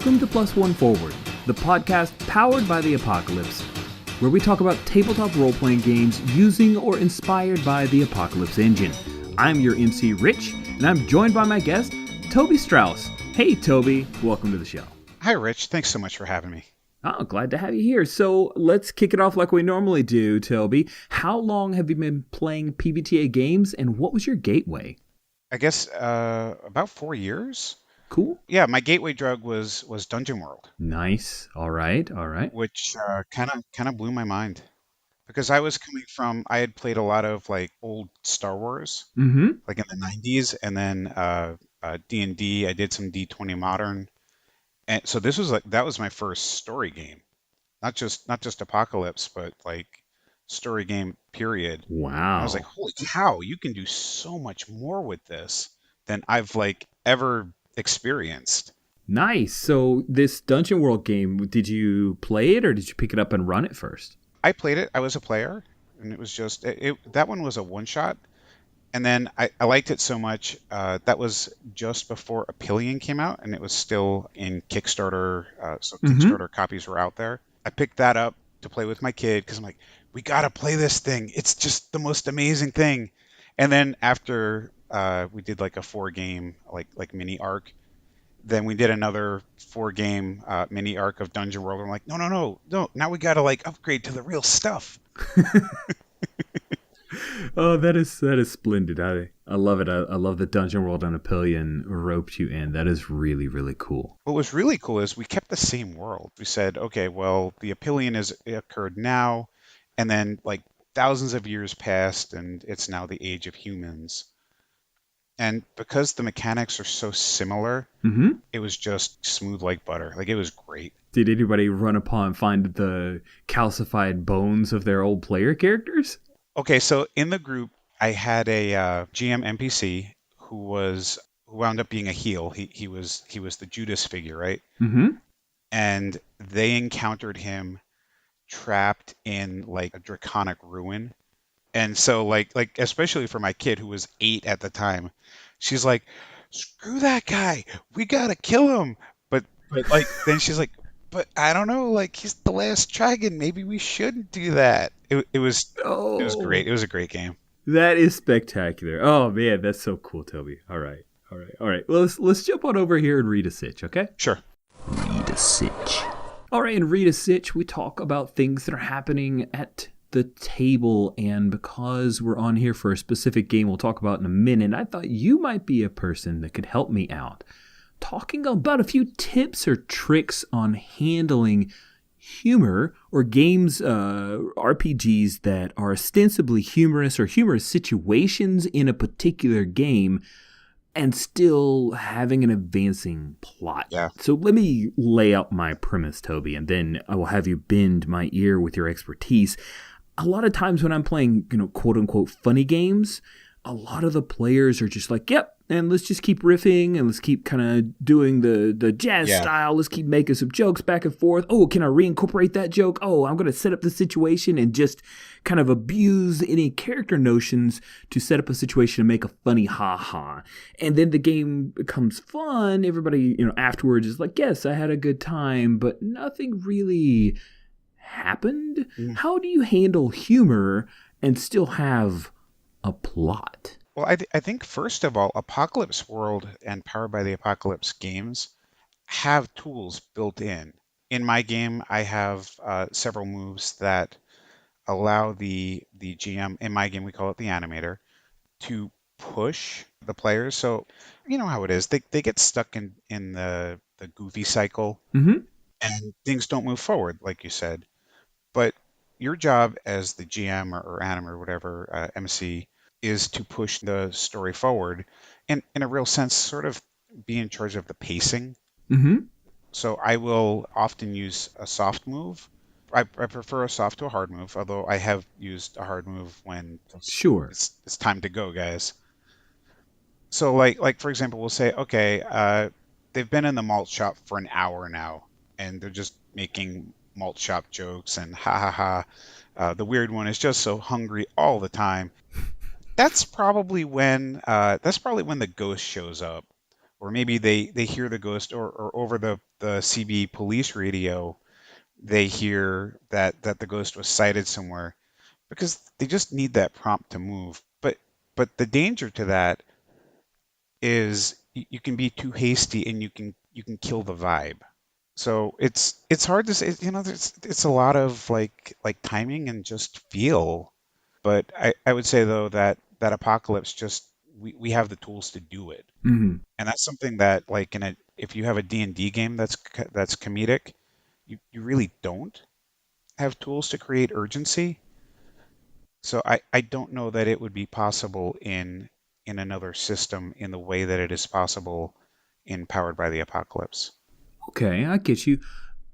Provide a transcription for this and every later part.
Welcome to Plus One Forward, the podcast powered by the Apocalypse, where we talk about tabletop role-playing games using or inspired by the Apocalypse engine. I'm your MC, Rich, and I'm joined by my guest, Toby Strauss. Hey, Toby, welcome to the show. Hi, Rich. Thanks so much for having me. Oh, glad to have you here. So let's kick it off like we normally do, Toby. How long have you been playing PBTA games, and what was your gateway? I guess about 4 years. Cool. Yeah, my gateway drug was Dungeon World. Nice. All right. Which kind of blew my mind because I had played a lot of like old Star Wars, like in the 90s, and then D&D. I did some D20 Modern, and so that was my first story game, not just Apocalypse, but like story game period. Wow. I was like, holy cow, you can do so much more with this than I've like ever experienced. Nice. So this Dungeon World game, did you play it or did you pick it up and run it first? I played it. I was a player, and it was just that one was a one shot. And then I liked it so much. That was just before Apillion came out, and it was still in Kickstarter. So Kickstarter copies were out there. I picked that up to play with my kid because I'm like, we got to play this thing. It's just the most amazing thing. And then after we did like a 4-game like mini arc, then we did another 4-game mini arc of Dungeon World. I'm like, no. Now we got to like upgrade to the real stuff. Oh, that is splendid. I love it. I love the Dungeon World and Apillion roped you in. That is really, really cool. What was really cool is we kept the same world. We said, okay, well, the Apillion has occurred now, and then like thousands of years passed, and it's now the age of humans. And because the mechanics are so similar, it was just smooth like butter. Like, it was great. Did anybody find the calcified bones of their old player characters? Okay, so in the group, I had a GM NPC who wound up being a heel. He was the Judas figure, right? And they encountered him trapped in like a draconic ruin. And so like especially for my kid who was 8 at the time, she's like, screw that guy, we gotta kill him. But like then she's like, but I don't know, like he's the last dragon, maybe we shouldn't do that. It was great. It was a great game. That is spectacular. Oh man, that's so cool, Toby. All right. Well, let's jump on over here and read a Sitch, okay? Sure. Read a Sitch. All right, in Read a Sitch, we talk about things that are happening at the table, and because we're on here for a specific game we'll talk about in a minute, I thought you might be a person that could help me out, talking about a few tips or tricks on handling humor or games, RPGs that are ostensibly humorous or humorous situations in a particular game and still having an advancing plot. Yeah. So let me lay out my premise, Toby, and then I will have you bend my ear with your expertise. A lot of times when I'm playing, quote unquote funny games, a lot of the players are just like, yep, and let's just keep riffing and let's keep kind of doing the jazz style. Let's keep making some jokes back and forth. Oh, can I reincorporate that joke? Oh, I'm going to set up the situation and just kind of abuse any character notions to set up a situation and make a funny ha-ha. And then the game becomes fun. Everybody, afterwards is like, yes, I had a good time, but nothing really happened. How do you handle humor and still have a plot? Well, I think first of all, Apocalypse World and Powered by the Apocalypse games have tools built in. In my game, I have several moves that allow the GM, in my game we call it the animator, to push the players. So you know how it is. They get stuck in the goofy cycle, and things don't move forward, like you said. But your job as the GM or animator or whatever, MC, is to push the story forward and in a real sense sort of be in charge of the pacing. So I will often use a soft move. I prefer a soft to a hard move, although I have used a hard move when it's time to go, guys. So like for example, we'll say, okay, they've been in the malt shop for an hour now and they're just making malt shop jokes and the weird one is just so hungry all the time. That's probably when the ghost shows up or maybe they hear the ghost, or over the CB police radio, they hear that the ghost was sighted somewhere, because they just need that prompt to move. But the danger to that is you can be too hasty, and you can kill the vibe. So it's hard to say, it's a lot of like timing and just feel. But I would say though that Apocalypse, just we have the tools to do it. Hmm. And that's something that, like, if you have a D&D game that's comedic, you really don't have tools to create urgency. So I don't know that it would be possible in another system in the way that it is possible in Powered by the Apocalypse. Okay, I get you.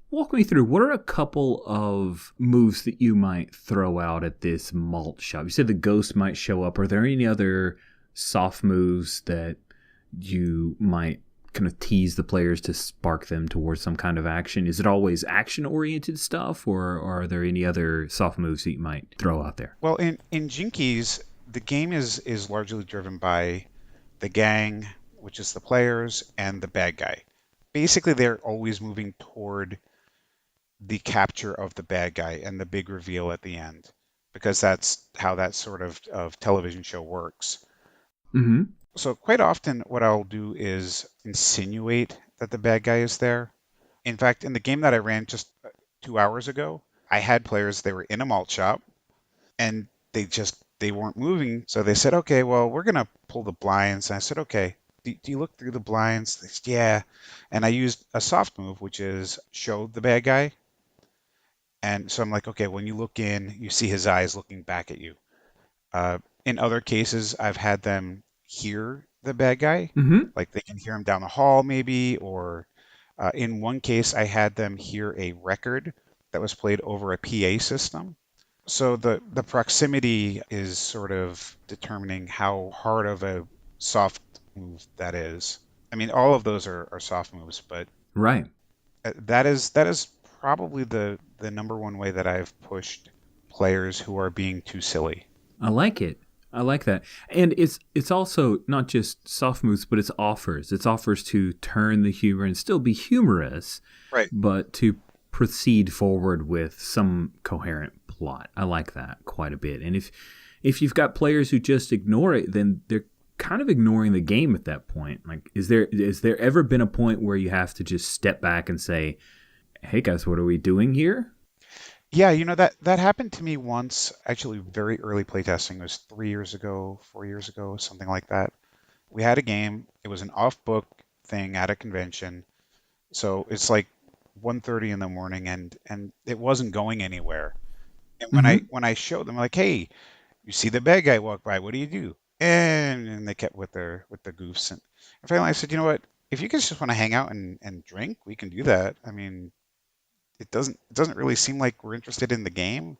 Walk me through, what are a couple of moves that you might throw out at this malt shop? You said the ghost might show up. Are there any other soft moves that you might kind of tease the players to spark them towards some kind of action? Is it always action oriented stuff, or are there any other soft moves that you might throw out there? Well, in Jinkies, the game is largely driven by the gang, which is the players, and the bad guy. Basically, they're always moving toward the capture of the bad guy and the big reveal at the end, because that's how that sort of television show works. Mm-hmm. So quite often what I'll do is insinuate that the bad guy is there. In fact, in the game that I ran just 2 hours ago, I had players, they were in a malt shop, and they weren't moving. So they said, okay, well, we're gonna pull the blinds. And I said, okay, do you look through the blinds? They said, yeah. And I used a soft move, which is show the bad guy. And so I'm like, okay, when you look in, you see his eyes looking back at you. In other cases, I've had them hear the bad guy, Mm-hmm. like they can hear him down the hall, maybe, or in one case, I had them hear a record that was played over a PA system. So the proximity is sort of determining how hard of a soft move that is. I mean, all of those are soft moves, but Right. that is probably the number one way that I've pushed players who are being too silly. I like it. I like that. And it's also not just soft moves, but it's offers. It's offers to turn the humor and still be humorous, Right. but to proceed forward with some coherent plot. I like that quite a bit. And if you've got players who just ignore it, then they're kind of ignoring the game at that point. Like, is there ever been a point where you have to just step back and say, "Hey guys, what are we doing here?" Yeah, that happened to me once, actually very early playtesting. It was 3 years ago, 4 years ago, something like that. We had a game. It was an off-book thing at a convention. So it's like 1:30 in the morning, and it wasn't going anywhere. And when I Mm-hmm. when I showed them, like, hey, you see the bad guy walk by, what do you do? And they kept with their goofs. And finally I said, you know what? If you guys just want to hang out and drink, we can do that. I mean, it doesn't really seem like we're interested in the game,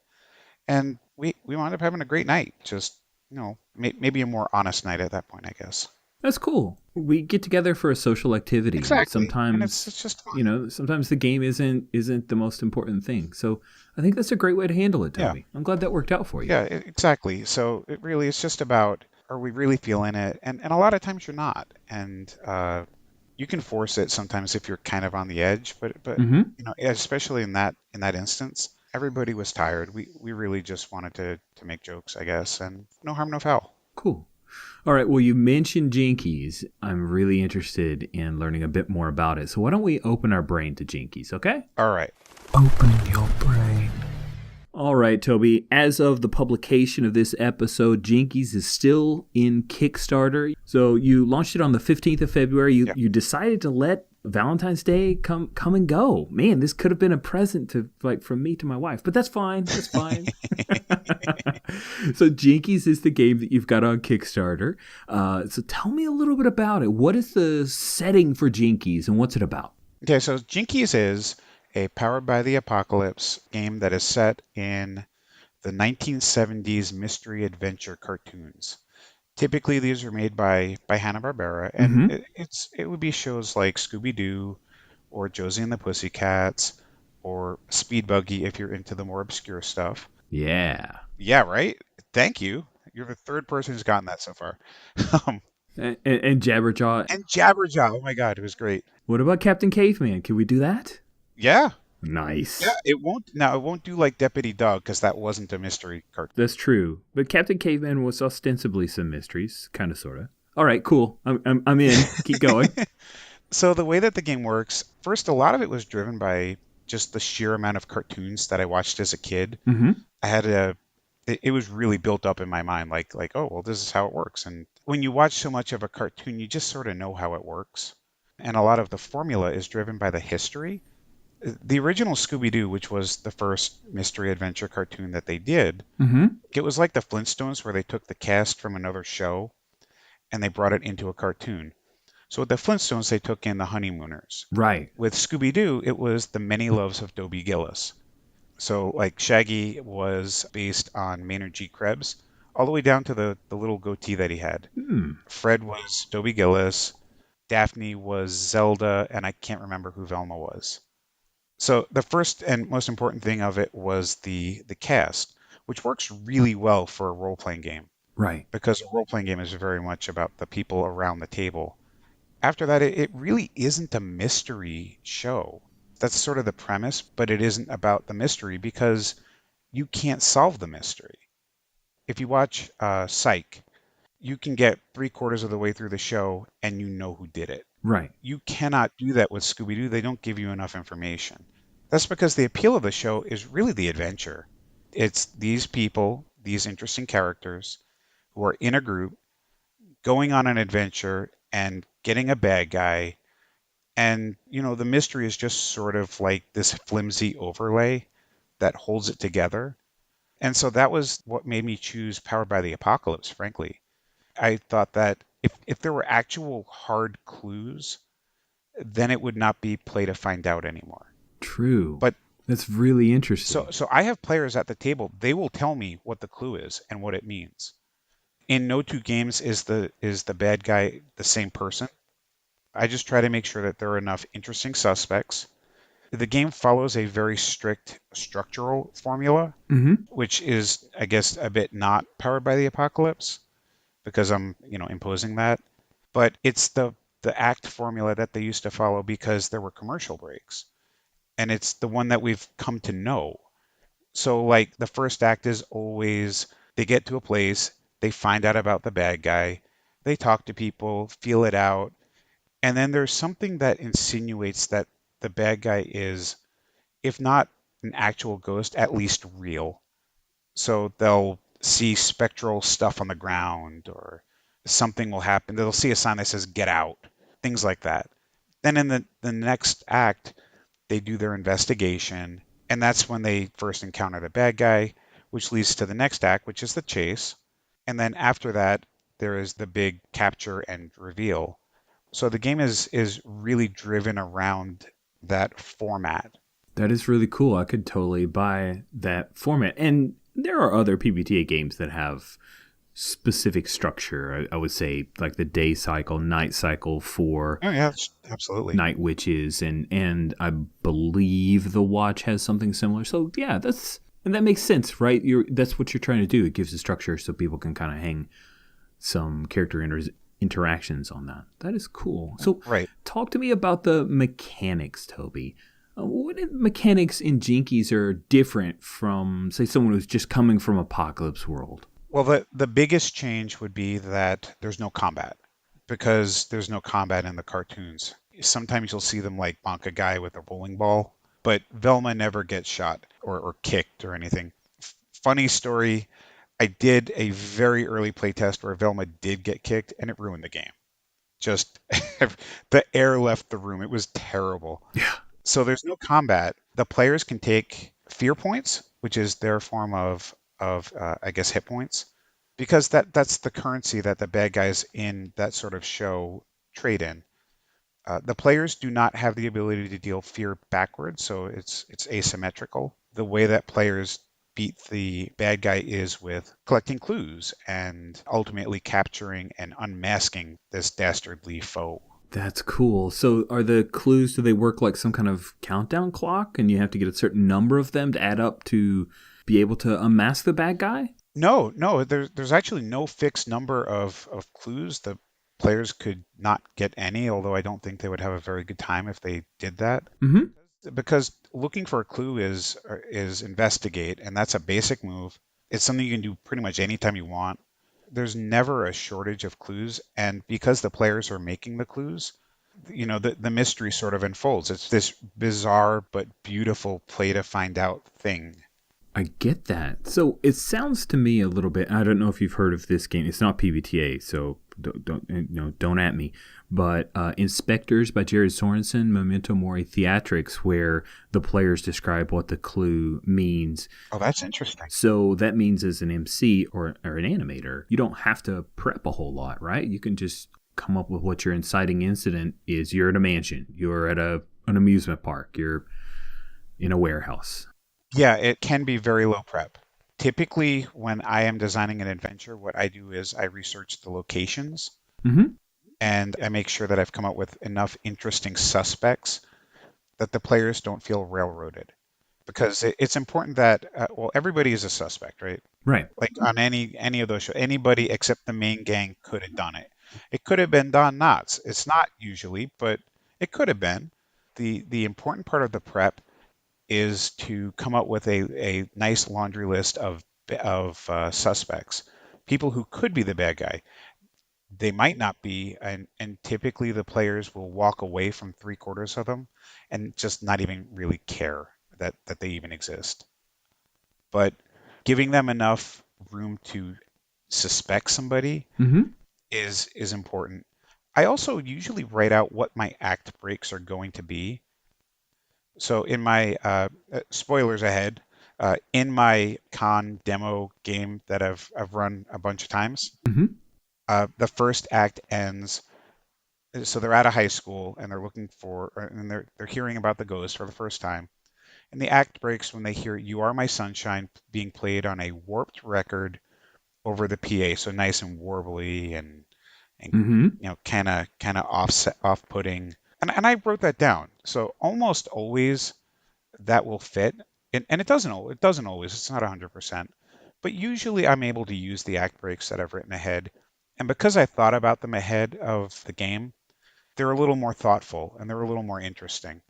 and we wound up having a great night. Just, maybe a more honest night at that point, I guess. That's cool. We get together for a social activity, and Exactly, and it's sometimes, it's just fun. sometimes the game isn't the most important thing. So I think that's a great way to handle it, Yeah, Toby. I'm glad that worked out for you. yeah, exactly. So it really is just about, are we really feeling it? And a lot of times you're not, and you can force it sometimes if you're kind of on the edge. But Mm-hmm. especially in that instance, everybody was tired. We really just wanted to make jokes, I guess, and no harm, no foul. Cool. All right. Well, you mentioned Jinkies. I'm really interested in learning a bit more about it. So why don't we open our brain to Jinkies? Okay. All right. Open your brain. All right, Toby. As of the publication of this episode, Jinkies is still in Kickstarter. So you launched it on the 15th of February. You Yeah. you decided to let Valentine's Day come and go. Man, this could have been a present to from me to my wife, but that's fine. That's fine. So Jinkies is the game that you've got on Kickstarter. So tell me a little bit about it. What is the setting for Jinkies and what's it about? Okay, so Jinkies is a Powered by the Apocalypse game that is set in the 1970s mystery adventure cartoons. Typically, these are made by Hanna-Barbera, and Mm-hmm. it would be shows like Scooby-Doo, or Josie and the Pussycats, or Speed Buggy if you're into the more obscure stuff. Yeah. Yeah, right? Thank you. You're the third person who's gotten that so far. Um, And Jabberjaw. And Jabberjaw. Oh my God, it was great. What about Captain Caveman? Can we do that? Yeah. Yeah, Nice. it won't do like Deputy Dog because that wasn't a mystery cartoon. That's true. But Captain Caveman was ostensibly some mysteries, kind of, sort of. All right, cool. I'm in. Keep going. So the way that the game works, first, a lot of it was driven by just the sheer amount of cartoons that I watched as a kid. Mm-hmm. I had it was really built up in my mind, like, oh, well, this is how it works. And when you watch so much of a cartoon, you just sort of know how it works. And a lot of the formula is driven by the history. The original Scooby-Doo, which was the first mystery adventure cartoon that they did, Mm-hmm. it was like the Flintstones where they took the cast from another show and they brought it into a cartoon. So with the Flintstones, they took in the Honeymooners. Right. With Scooby-Doo, it was the Many Loves of Dobie Gillis. So like Shaggy was based on Maynard G. Krebs, all the way down to the little goatee that he had. Hmm. Fred was Dobie Gillis. Daphne was Zelda, and I can't remember who Velma was. So the first and most important thing of it was the cast, which works really well for a role-playing game Right. because a role-playing game is very much about the people around the table. After that, it really isn't a mystery show. That's sort of the premise, but it isn't about the mystery because you can't solve the mystery. If you watch Psych, you can get three-quarters of the way through the show and you know who did it. Right. You cannot do that with Scooby-Doo. They don't give you enough information. That's because the appeal of the show is really the adventure. It's these people, these interesting characters who are in a group going on an adventure and getting a bad guy. And, the mystery is just sort of like this flimsy overlay that holds it together. And so that was what made me choose Powered by the Apocalypse, frankly. I thought that if there were actual hard clues, then it would not be play to find out anymore. True. But That's really interesting. so I have players at the table, they will tell me what the clue is and what it means. In no two games is the bad guy the same person. I just try to make sure that there are enough interesting suspects. The game follows a very strict structural formula, Mm-hmm. which is, I guess, a bit not Powered by the Apocalypse because I'm, imposing that. But it's the act formula that they used to follow because there were commercial breaks. And it's the one that we've come to know. So, like, the first act is always they get to a place, they find out about the bad guy, they talk to people, feel it out, and then there's something that insinuates that the bad guy is, if not an actual ghost, at least real. So they'll see spectral stuff on the ground, or something will happen. They'll see a sign that says "Get out," things like that. Then in the next act, they do their investigation, and that's when they first encounter the bad guy, which leads to the next act, which is the chase. And then after that, there is the big capture and reveal. So the game is really driven around that format. That is really cool. I could totally buy that format. And there are other PBTA games that have specific structure. I would say like the day cycle, night cycle for Oh yeah, absolutely. night witches, and I believe the watch has something similar. So yeah, that makes sense, right? That's what you're trying to do. It gives a structure so people can kind of hang some character interactions on that. That is cool. So Right. talk to me about the mechanics, Toby. What mechanics in Jinkies are different from, say, someone who's just coming from Apocalypse World? Well, the biggest change would be that there's no combat because there's no combat in the cartoons. Sometimes you'll see them like bonk a guy with a bowling ball, but Velma never gets shot or kicked or anything. Funny story, I did a very early playtest where Velma did get kicked and it ruined the game. Just the air left the room. It was terrible. Yeah. So there's no combat. The players can take fear points, which is their form of I guess hit points, because that's the currency that the bad guys in that sort of show trade in. The players do not have the ability to deal fear backwards, so it's asymmetrical. The way that players beat the bad guy is with collecting clues and ultimately capturing and unmasking this dastardly foe. That's cool. So are the clues, do they work like some kind of countdown clock and you have to get a certain number of them to add up to be able to unmask the bad guy? No, there's actually no fixed number of clues. Players could not get any, although I don't think they would have a very good time if they did that. Mm-hmm. Because looking for a clue is investigate, and that's a basic move. It's something you can do pretty much anytime you want. There's never a shortage of clues, and because the players are making the clues, the mystery sort of unfolds. It's this bizarre but beautiful play to find out thing. I get that. So it sounds to me a little bit. I don't know if you've heard of this game. It's not PBTA, so don't at me. But Inspectors by Jared Sorensen, Memento Mori Theatrics, where the players describe what the clue means. Oh, that's interesting. So that means as an MC or an animator, you don't have to prep a whole lot, right? You can just come up with what your inciting incident is. You're at a mansion. You're at an amusement park. You're in a warehouse. Yeah, it can be very low prep. Typically, when I am designing an adventure, what I do is I research the locations Mm-hmm. and I make sure that I've come up with enough interesting suspects that the players don't feel railroaded. Because it's important that, everybody is a suspect, right? Right. Like on any of those shows, anybody except the main gang could have done it. It could have been Don Knotts. It's not usually, but it could have been. The important part of the prep is to come up with a nice laundry list of suspects, people who could be the bad guy. They might not be, and typically the players will walk away from three-quarters of them and just not even really care that they even exist. But giving them enough room to suspect somebody Mm-hmm. is important. I also usually write out what my act breaks are going to be. So in my spoilers ahead, in my con demo game that I've run a bunch of times, Mm-hmm. the first act ends. So they're at a high school and they're looking for, and they're hearing about the ghost for the first time. And the act breaks when they hear "You Are My Sunshine" being played on a warped record over the PA, so nice and warbly and Mm-hmm. kind of off-putting. And I wrote that down. So almost always that will fit. And it doesn't always. It's not 100%. But usually I'm able to use the act breaks that I've written ahead. And because I thought about them ahead of the game, they're a little more thoughtful and they're a little more interesting.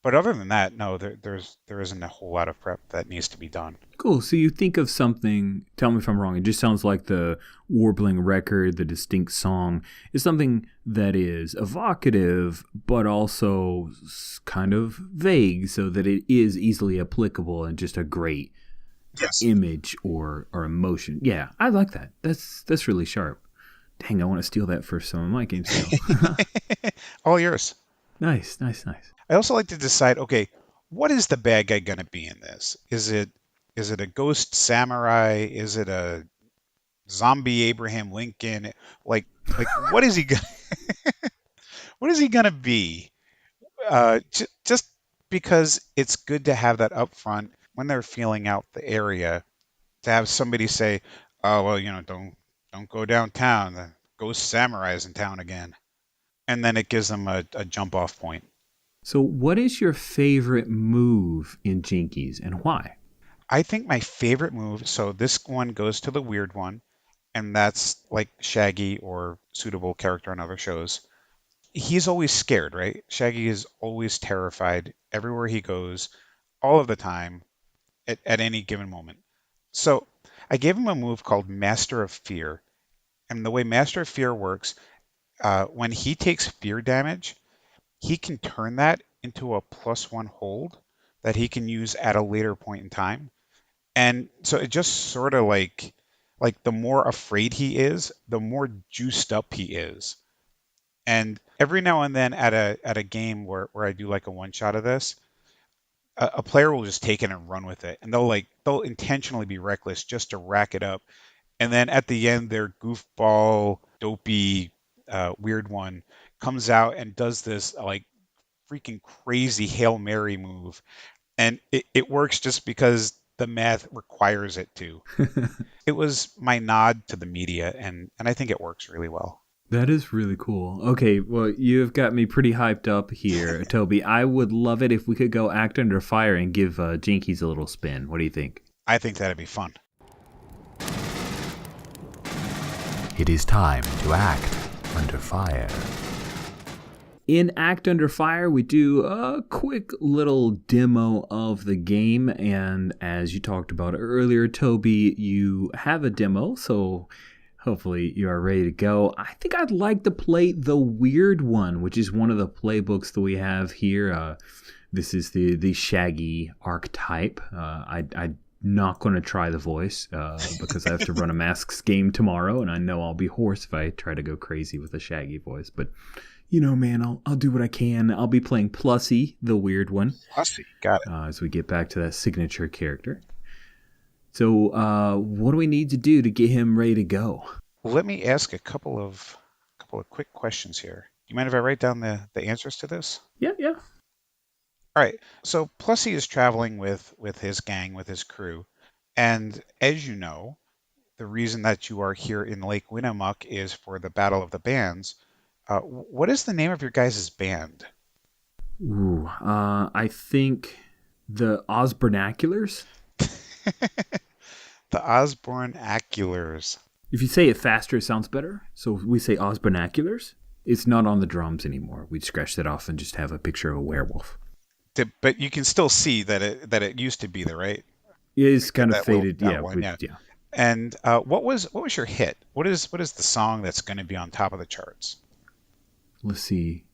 But other than that, no, there isn't a whole lot of prep that needs to be done. Cool. So you think of something, tell me if I'm wrong, it just sounds like the warbling record, the distinct song, is something that is evocative, but also kind of vague so that it is easily applicable and just a great Yes. image or emotion. Yeah, I like that. That's really sharp. Dang, I want to steal that for some of my games now. All yours. Nice. I also like to decide, okay, what is the bad guy going to be in this? Is it a ghost samurai? Is it a zombie Abraham Lincoln? Like what is he what is he going to be? Just because it's good to have that up front when they're feeling out the area, to have somebody say, "Oh well, don't go downtown. The ghost samurai is in town again," and then it gives them a jump off point. So what is your favorite move in Jinkies and why? I think my favorite move, so this one goes to the weird one, and that's like Shaggy or suitable character on other shows. He's always scared, right? Shaggy is always terrified everywhere he goes, all of the time, at any given moment. So I gave him a move called Master of Fear. And the way Master of Fear works, when he takes fear damage, he can turn that into a +1 hold that he can use at a later point in time. And so it just sort of like the more afraid he is, the more juiced up he is. And every now and then at a game where I do like a one shot of this, a player will just take it and run with it, and they'll intentionally be reckless just to rack it up. And then at the end, their goofball, dopey, weird one comes out and does this like freaking crazy Hail Mary move, and it works just because the math requires it to. It was my nod to the media, and I think it works really well. That is really cool. Okay, well, you've got me pretty hyped up here, Toby. I would love it if we could go act under fire and give Jinkies a little spin. What do you think? I think that'd be fun. It is time to act Under Fire. In Act Under Fire, we do a quick little demo of the game, and as you talked about earlier, Toby, you have a demo, so hopefully you are ready to go. I think I'd like to play the weird one, which is one of the playbooks that we have here. This is the Shaggy archetype. I'm not going to try the voice because I have to run a Masks game tomorrow, and I know I'll be hoarse if I try to go crazy with a Shaggy voice, but you know, man, I'll do what I can. I'll be playing Plussy, the weird one. Plussy, got it. As we get back to that signature character. So, what do we need to do to get him ready to go? Let me ask a couple of quick questions here. You mind if I write down the answers to this? Yeah. All right. So Plussy is traveling with his gang, with his crew, and as you know, the reason that you are here in Lake Winnemucca is for the Battle of the Bands. What is the name of your guys' band? Ooh, I think the Osbornaculars. The Osbornaculars. If you say it faster, it sounds better. So we say Osbornaculars. It's not on the drums anymore. We'd scratch that off and just have a picture of a werewolf. But you can still see that it used to be there, right? It's kind of faded. Yeah. And what was your hit? What is the song that's going to be on top of the charts? Let's see.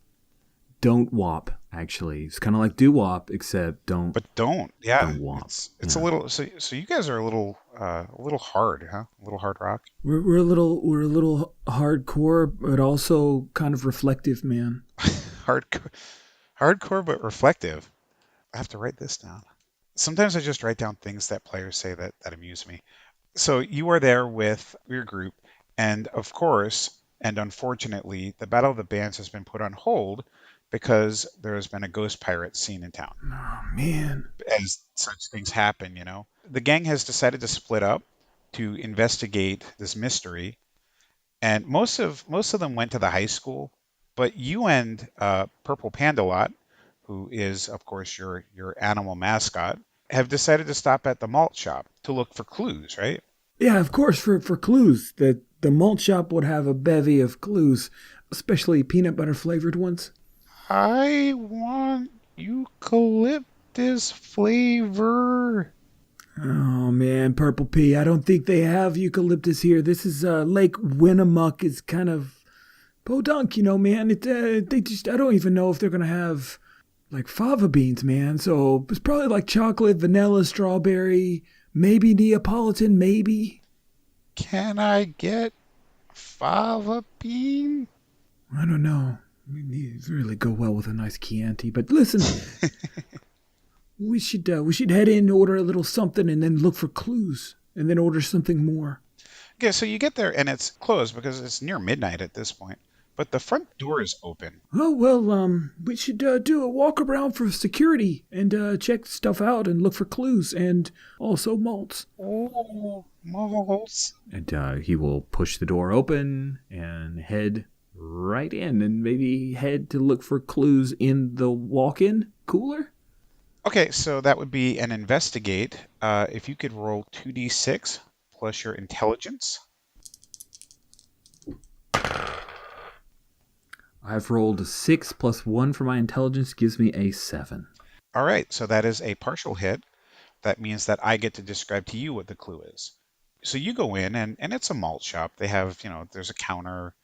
Don't Wop, actually. It's kind of like Do Wop, except don't. But don't. Yeah. Don't wop. It's a little. So you guys are a little hard, huh? A little hard rock. We're a little hardcore, but also kind of reflective, man. Hardcore, but reflective. I have to write this down. Sometimes I just write down things that players say that amuse me. So you are there with your group, and of course, and unfortunately, the Battle of the Bands has been put on hold because there has been a ghost pirate seen in town. Oh, man. As such things happen, you know. The gang has decided to split up to investigate this mystery, and most of them went to the high school, but you and Purple Pandalot, who is, of course, your animal mascot, have decided to stop at the malt shop to look for clues, right? Yeah, of course, for clues. The malt shop would have a bevy of clues, especially peanut butter flavored ones. I want eucalyptus flavor. Oh, man, Purple Pea, I don't think they have eucalyptus here. This is Lake Winnemucca is kind of podunk, you know, man. I don't even know if they're going to have, like, fava beans, man. So it's probably like chocolate, vanilla, strawberry, maybe Neapolitan, maybe. Can I get fava bean? I don't know. These really go well with a nice Chianti. But listen, we should head in, order a little something, and then look for clues, and then order something more. Okay, so you get there and it's closed because it's near midnight at this point. But the front door is open. Oh, well, we should do a walk around for security and check stuff out and look for clues and also malts. Oh, malts. And he will push the door open and head right in and maybe head to look for clues in the walk-in cooler. Okay, so that would be an investigate. If you could roll 2d6 plus your intelligence. I've rolled a 6 plus 1 for my intelligence, gives me a 7. All right, so that is a partial hit. That means that I get to describe to you what the clue is. So you go in, and it's a malt shop. They have, there's a counter.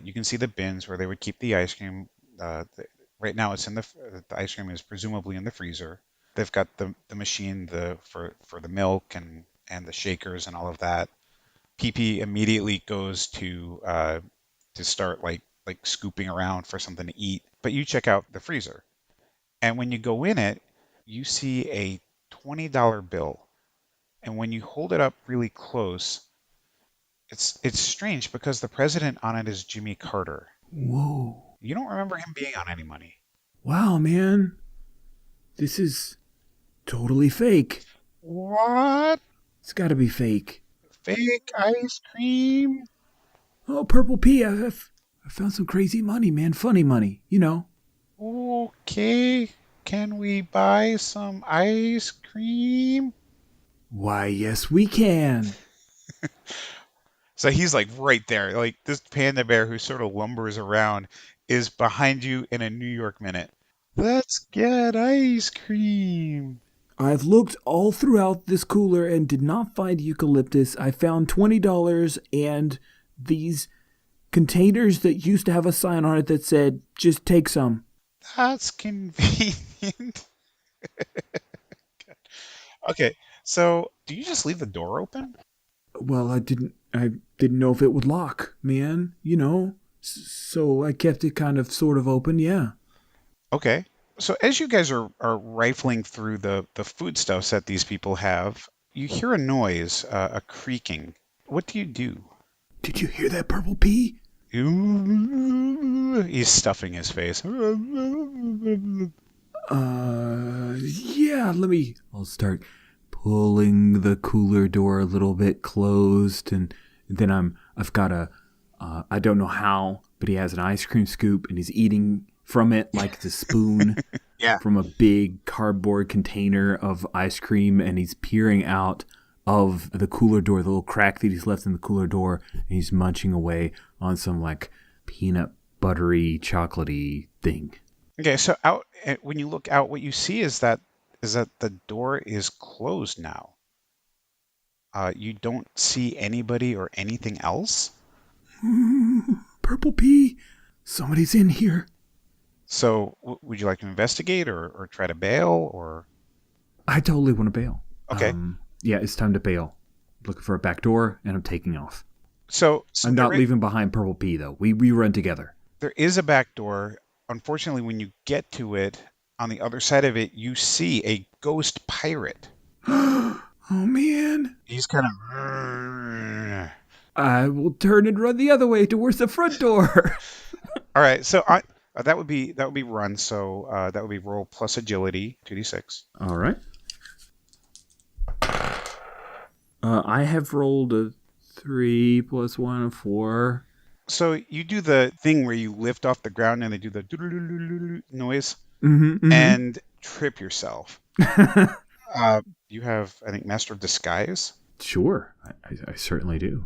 You can see the bins where they would keep the ice cream. Right now, it's in the ice cream is presumably in the freezer. They've got the machine for the milk and the shakers and all of that. PP immediately goes to start like scooping around for something to eat. But you check out the freezer, and when you go in it, you see a $20 bill. And when you hold it up really close, it's strange because the president on it is Jimmy Carter. Whoa. You don't remember him being on any money. Wow, man. This is totally fake. What? It's got to be fake. Fake ice cream? Oh, Purple Pea, I found some crazy money, man. Funny money, Okay. Can we buy some ice cream? Why, yes, we can. So he's like right there. Like this panda bear who sort of lumbers around is behind you in a New York minute. Let's get ice cream. I've looked all throughout this cooler and did not find eucalyptus. I found $20 and these containers that used to have a sign on it that said, just take some. That's convenient. Okay, so do you just leave the door open? Well, I didn't know if it would lock, man, you know. So I kept it kind of sort of open, yeah. Okay. So as you guys are rifling through the foodstuffs that these people have, you hear a noise, a creaking. What do you do? Did you hear that, Purple Pea? He's stuffing his face. Yeah, I'll start pulling the cooler door a little bit closed, and then I've got I don't know how, but he has an ice cream scoop and he's eating from it like it's a spoon Yeah. from a big cardboard container of ice cream, and he's peering out of the cooler door, the little crack that he's left in the cooler door, and he's munching away on some like peanut buttery chocolatey thing. Okay, so when you look out, what you see is that the door is closed now. You don't see anybody or anything else. Purple Pea, somebody's in here. So would you like to investigate or try to bail or? I totally want to bail. Okay. Yeah, it's time to bail. Looking for a back door, and I'm taking off. So I'm not leaving behind Purple Pea, though. We run together. there is a back door. Unfortunately, when you get to it, on the other side of it, you see a ghost pirate. Oh, man. He's kind of. I will turn and run the other way towards the front door. All right, so that would be run. So that would be roll plus agility, 2d6. All right. I have rolled a 3 plus 1, a 4. So you do the thing where you lift off the ground and they do the doo-doo-doo-doo-doo noise and trip yourself. You have, I think, Master of Disguise. Sure, I certainly do.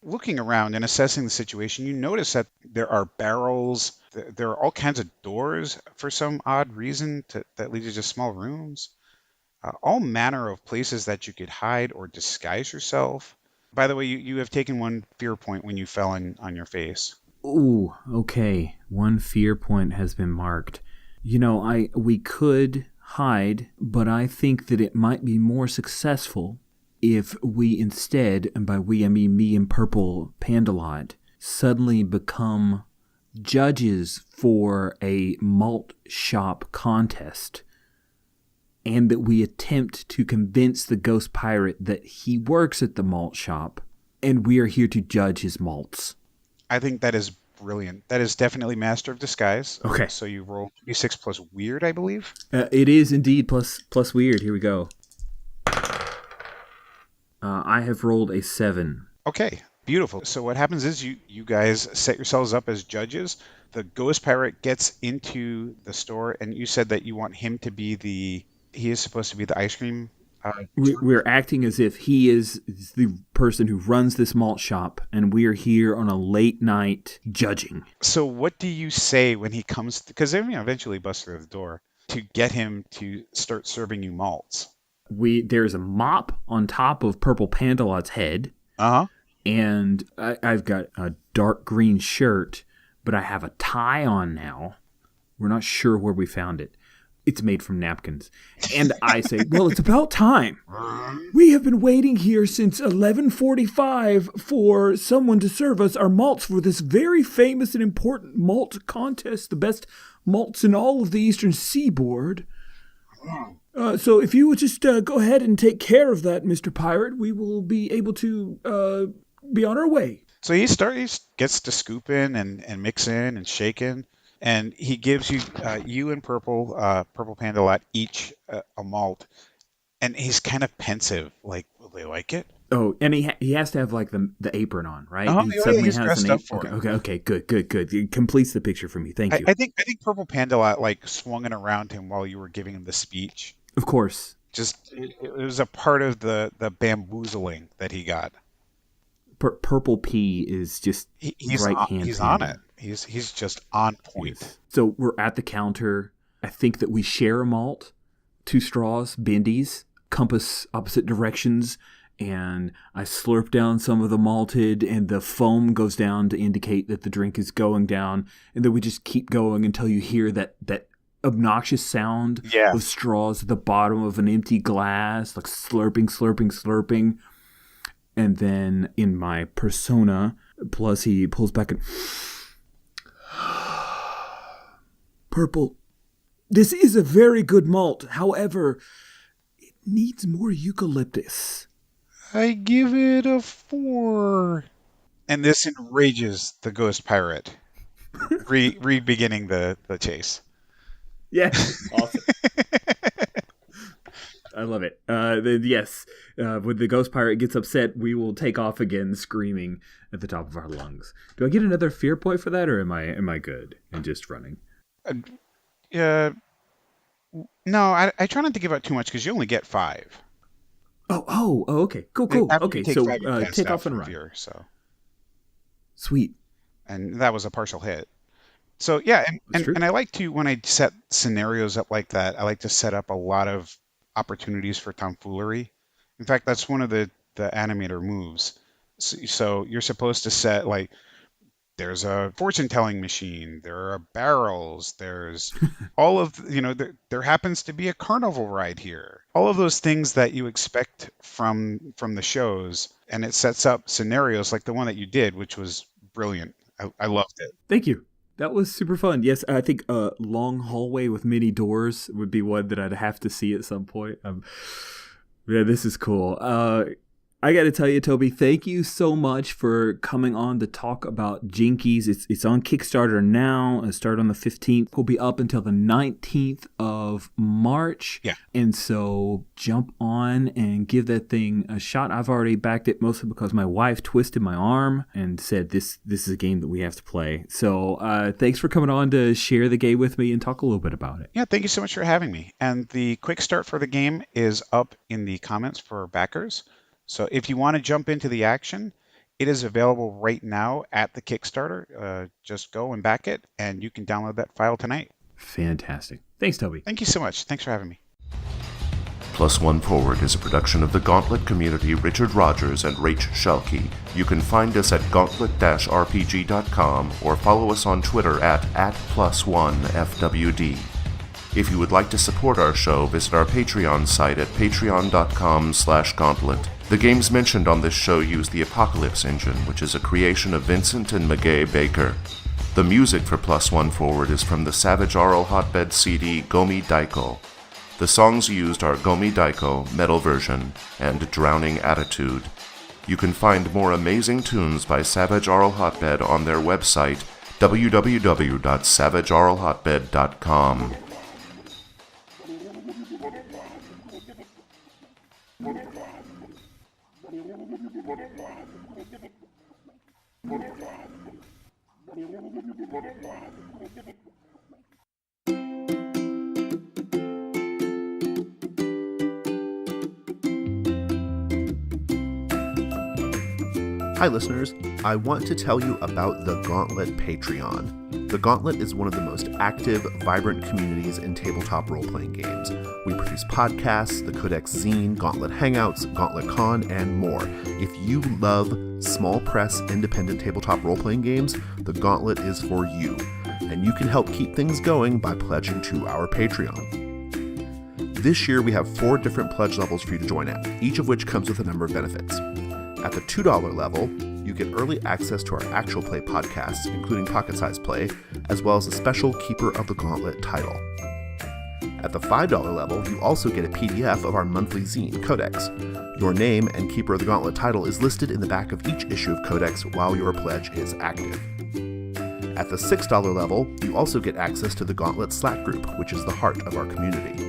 Looking around and assessing the situation, you notice that there are barrels, there are all kinds of doors for some odd reason that lead to just small rooms. All manner of places that you could hide or disguise yourself. By the way, you have taken one fear point when you fell on your face. Ooh, okay. One fear point has been marked. You know, we could hide, but I think that it might be more successful if we instead, and by we I mean me and Purple Pandalot, suddenly become judges for a malt shop contest, and that we attempt to convince the ghost pirate that he works at the malt shop, and we are here to judge his malts. I think that is brilliant. That is definitely Master of Disguise. Okay. So you roll d6 plus weird, I believe. It is indeed plus weird. Here we go. I have rolled a 7. Okay, beautiful. So what happens is you guys set yourselves up as judges. The ghost pirate gets into the store, and you said that you want him to be he is supposed to be the ice cream. We're acting as if he is the person who runs this malt shop, and we are here on a late night judging. So what do you say when he comes? Because eventually bust through the door to get him to start serving you malts. There's a mop on top of Purple Pandalot's head. Uh-huh. And I've got a dark green shirt, but I have a tie on now. We're not sure where we found it. It's made from napkins. And I say, well, it's about time. We have been waiting here since 11:45 for someone to serve us our malts for this very famous and important malt contest, the best malts in all of the Eastern Seaboard. So if you would just go ahead and take care of that, Mr. Pirate, we will be able to be on our way. So he gets to scoop in and mix in and shake in, and he gives you and Purple Pandalot each a malt, and he's kind of pensive, like, will they like it? Oh, and he has to have like the apron on, right? Oh, He yeah, suddenly he's has dressed an up apron. for it. Okay, good. It completes the picture for me. Thank you. I think Purple Pandalot like swung it around him while you were giving him the speech. Of course. Just it was a part of the bamboozling that he got. Purple P is just right hand. He's on it. He's just on point. Yes. So we're at the counter. I think that we share a malt, 2 straws, bendies, compass opposite directions, and I slurp down some of the malted, and the foam goes down to indicate that the drink is going down, and then we just keep going until you hear that obnoxious sound of straws at the bottom of an empty glass, like slurping, slurping, slurping. And then in my persona, plus he pulls back and... Purple, this is a very good malt. However, it needs more eucalyptus. I give it a 4. And this enrages the ghost pirate, beginning the chase. Yeah, awesome. I love it. Then yes, when the ghost pirate gets upset, we will take off again, screaming at the top of our lungs. Do I get another fear point for that, or am I good and just running? No, I try not to give out too much because you only get 5. Oh, okay, cool. Okay, so take off and run. Fear, so sweet. And that was a partial hit. So yeah, and I like to, when I set scenarios up like that, I like to set up a lot of opportunities for tomfoolery. In fact, that's one of the animator moves. So you're supposed to set, like, there's a fortune telling machine, there are barrels, there's all of, there happens to be a carnival ride here. All of those things that you expect from the shows, and it sets up scenarios like the one that you did, which was brilliant. I loved it. Thank you. That was super fun. Yes, I think a long hallway with many doors would be one that I'd have to see at some point. Yeah, this is cool. I got to tell you, Toby, thank you so much for coming on to talk about Jinkies. It's on Kickstarter now. It started on the 15th. Will be up until the 19th of March. Yeah. And so jump on and give that thing a shot. I've already backed it mostly because my wife twisted my arm and said this is a game that we have to play. So thanks for coming on to share the game with me and talk a little bit about it. Yeah, thank you so much for having me. And the quick start for the game is up in the comments for backers. So if you want to jump into the action, it is available right now at the Kickstarter. Just go and back it, and you can download that file tonight. Fantastic. Thanks, Toby. Thank you so much. Thanks for having me. Plus One Forward is a production of the Gauntlet community, Richard Rogers and Rach Shelkey. You can find us at gauntlet-rpg.com or follow us on Twitter at @+1FWD. If you would like to support our show, visit our Patreon site at patreon.com/gauntlet. The games mentioned on this show use the Apocalypse engine, which is a creation of Vincent and Magay Baker. The music for Plus One Forward is from the Savage Aural Hotbed CD Gomi Daiko. The songs used are Gomi Daiko, Metal Version, and Drowning Attitude. You can find more amazing tunes by Savage Aural Hotbed on their website, www.savageauralhotbed.com. Hi listeners, I want to tell you about the Gauntlet Patreon. The Gauntlet is one of the most active, vibrant communities in tabletop role-playing games. We produce podcasts, the Codex Zine, Gauntlet Hangouts, Gauntlet Con, and more. If you love small press, independent tabletop role-playing games, the Gauntlet is for you. And you can help keep things going by pledging to our Patreon. This year we have 4 different pledge levels for you to join at, each of which comes with a number of benefits. At the $2 level, you get early access to our actual play podcasts, including Pocket Size Play, as well as a special Keeper of the Gauntlet title. At the $5 level, you also get a PDF of our monthly zine, Codex. Your name and Keeper of the Gauntlet title is listed in the back of each issue of Codex while your pledge is active. At the $6 level, you also get access to the Gauntlet Slack group, which is the heart of our community.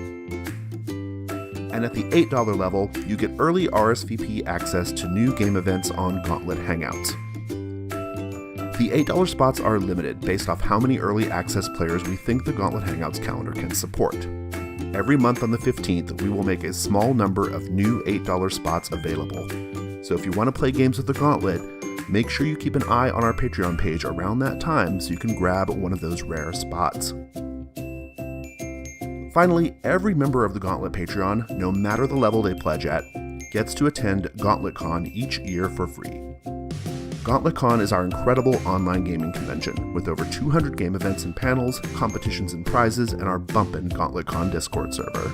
And at the $8 level, you get early RSVP access to new game events on Gauntlet Hangouts. The $8 spots are limited based off how many early access players we think the Gauntlet Hangouts calendar can support. Every month on the 15th, we will make a small number of new $8 spots available. So if you want to play games with the Gauntlet, Make sure you keep an eye on our Patreon page around that time so you can grab one of those rare spots. Finally, every member of the Gauntlet Patreon, no matter the level they pledge at, gets to attend GauntletCon each year for free. GauntletCon is our incredible online gaming convention with over 200 game events and panels, competitions and prizes, and our bumpin' GauntletCon Discord server.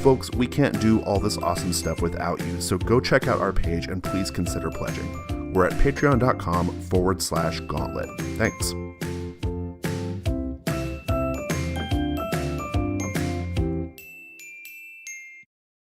Folks, we can't do all this awesome stuff without you, so go check out our page and please consider pledging. We're at patreon.com/gauntlet. Thanks.